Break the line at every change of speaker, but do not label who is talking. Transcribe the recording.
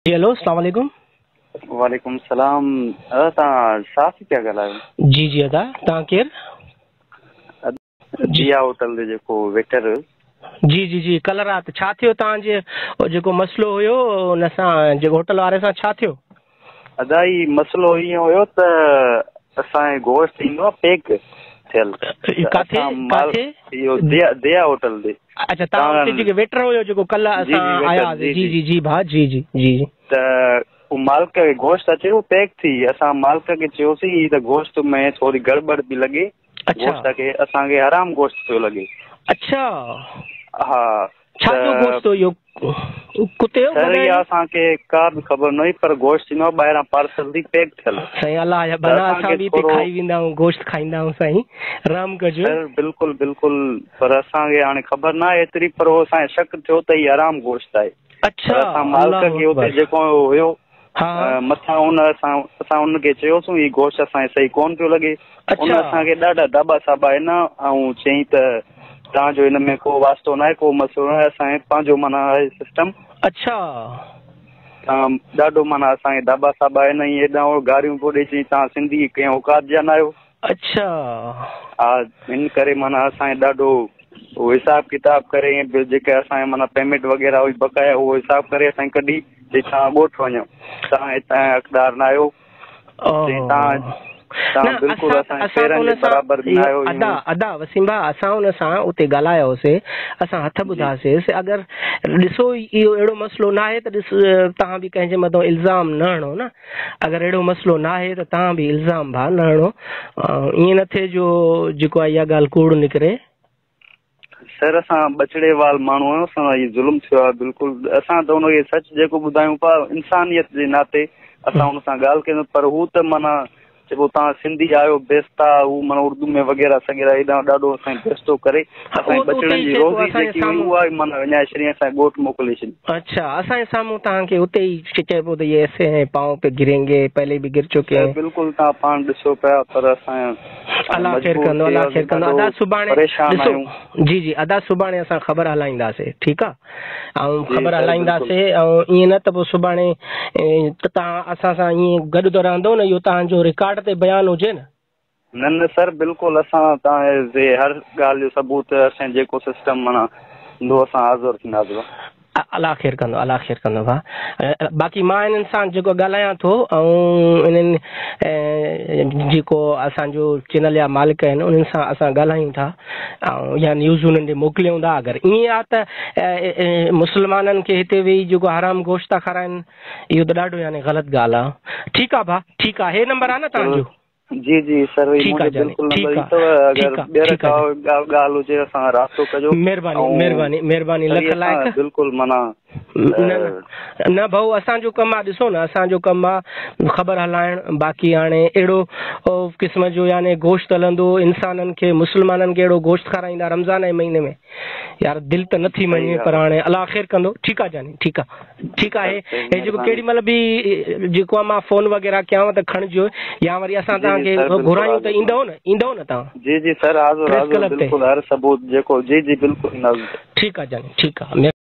जी hello, अस्सलाम वालेकुम।
वालेकुम सलाम। तव्हां साफ़ी पिया ॻाल्हायो?
जी जी अदा, तव्हां केरु? जी
दिया होटल जो जेको वेटर।
जी जी जी कल्ह राति छा थियो तव्हांजे जेको मसइलो हुयो हुन सां जेको होटल वारे सां छा थियो?
अदाई मसइलो ईअं हुयो त असांजे गोश्त ईंदो आहे पैक थियल।
काथे काथे?
इहो दिया होटल ते।
अच्छा, तव्हां हुते जेके वेटर हुयो जेको कल्ह
जी
असां
जी वेटर,
आयासीं।
जी
जी
जी
जी जी भाउ, जी जी जी जी।
त हू मालिक खे गोश्त अचे उहो पैक थी। असां मालिक खे चयोसीं ही त गोश्त में थोरी गड़बड़ पई लॻे।
अच्छा
गोश्त खे असांखे हराम गोश्त पियो लॻे।
अच्छा,
हा
छा जो गोश्त हुयो? कुते जो
सर इहा
ॿुधाइनि?
असांखे का बि ख़बर न हुई, पर गोश्त ईंदो आहे ॿाहिरां पार्सल थी पैक थियल।
साईं अलाह जा
त
भला, असां
असांखे
बि हिते
थोरो
खाई वेंदा आहियूं, गोश्त खाईंदा आहियूं साईं, राम कजो।
सर बिल्कुलु बिल्कुलु, पर असांखे हाणे ख़बर न आहे एतिरी, पर उहो असांखे शक थियो त हीअ हराम गोश्त आहे।
अच्छा,
पर असां मालिक
अल्लाहु
खे हुते
अकबर।
जेको हुयो
हाँ
मथां असां हुनखे चयोसीं हीउ गोश्त असांखे सही कोन पियो लॻे। उन
अच्छा
असांखे ॾाढा दाॿा साॿा आहिनि ऐं चयईं त तव्हांजो हिन में को वास्तो न आहे, को मसइलो न आहे, असांजे पंहिंजो माना आहे सिस्टम।
अच्छा
तव्हां ॾाढो माना असांखे दाॿा साॿा आहिनि, हेॾां गारियूं पोइ ॾेई चई तव्हां सिंधी कंहिं औकात जा न आहियो।
अच्छा
हा, हिन करे माना असांखे ॾाढो उहो हिसाबु किताबु करे ऐं जेके असांजे माना पेमेंट वग़ैरह हुई बकाया, उहो हिसाबु करे असांखे कढी चई तव्हां ॻोठ वञो, तव्हां हितां जा हक़दार न आहियो। चई तव्हां बिल्कुलु असांजे पेरनि जे बराबरि न आहियो।
अदा वसीम भाउ, असां हुन सां उते ॻाल्हायोसीं, असां हथ
जी
ॿुधासीं। अगरि ॾिसो इहो अहिड़ो मसइलो न आहे त ॾिस तव्हां बि कंहिंजे मथां इल्ज़ाम न हणो न। अगरि अहिड़ो मसइलो न आहे त तव्हां बि इल्ज़ाम भाउ न हणो। ईअं न थिए जो जेको आहे इहा ॻाल्हि कूड़ निकिरे।
सर असां बछड़ेवाल माण्हू आहियूं, असां हीउ ज़ुल्म थियो आहे बिल्कुलु। असां त हुनखे सच जेको ॿुधायूं पिया इंसानियत जे नाते असां हुन सां ॻाल्हि कयूं, पर हू त माना जेको तव्हां सिंधी आहियो बेस्ता, हू माना उर्दू में वग़ैरह सग़ैरह हेॾां ॾाढो असांखे बेस्तो करे असांजे बछड़नि जी रोज़ी जेकी हुई उहा माना विञाए छॾी, असांजे ॻोठ मोकिले छॾी।
अच्छा, असांजे साम्हूं तव्हांखे उते ई चइबो त ये ऐसे हैं पाँव पे गिरेंगे, पहले भी गिर चुके हैं।
बिल्कुलु तव्हां पाण ॾिसो पिया, पर असां
अलाह ख़ैर
मजबूर
कंदो, अलाह ख़ैर कंदो। अदा सुभाणे
परेशान
ॾिसो,
आहियूं।
जी जी अदा सुभाणे असां ख़बर हलाईंदासीं, ठीकु आहे? ऐं
जी
ख़बर
सर
हलाईंदासीं,
बिल्कुलु।
ऐं ईअं न त पोइ सुभाणे त तव्हां असां सां ईअं गॾु त रहंदो न, इहो तव्हांजो रिकॉर्ड ते बयानु हुजे न?
न न सर बिल्कुलु, असां तव्हांजे हर ॻाल्हि जो सबूत असां जेको सिस्टम माना हूंदो असां हाज़ुर थींदासीं।
अलाह ख़ैर कंदो, अलाह ख़ैर कंदो भाउ। बाक़ी मां इन्हनि सां जेको ॻाल्हायां थो, ऐं इन्हनि जेको असांजो चैनल जा मालिक आहिनि उन्हनि सां असां ॻाल्हायूं था, ऐं या न्यूज़ उन्हनि खे मोकिलियूं था। अगरि ईअं आहे त मुस्लमाननि खे हिते वेही जेको हराम गोश्त था खाराइनि, इहो त ॾाढो यानी ग़लति ॻाल्हि आहे। ठीकु आहे भाउ, ठीकु आहे। हे नंबर आहे न तव्हांजो?
जी जी सर, मुंहिंजो बिल्कुलु नंबर ई अथव। अगरि ॿीहर का ॻाल्हि हुजे असां राब्तो कजो।
महिरबानी महिरबानी महिरबानी, लख लाइक़।
बिल्कुलु माना
न न भाऊ, असांजो कमु आहे, ॾिसो न असांजो कमु आहे ख़बर हलाइणु। बाक़ी हाणे अहिड़ो क़िस्म जो यानी गोश्त हलंदो इंसाननि खे, मुस्लमाननि खे अहिड़ो गोश्त खाराईंदा रमज़ान जे महीने में, यार दिलि त नथी मञे, पर हाणे अलाह ख़ैर कंदो। ठीकु आहे जानी, ठीकु आहे, ठीकु आहे। हे जेको केॾी महिल बि जेको आहे मां फ़ोन वग़ैरह कयांव त खणिजो, या वरी असां तव्हांखे घुरायूं त ईंदव न तव्हां?
जी जी सर, हाज़ुर हाज़ुर बिल्कुलु, हर सबूत जेको। जी जी बिल्कुलु।
ठीकु आहे जानी, ठीकु आहे।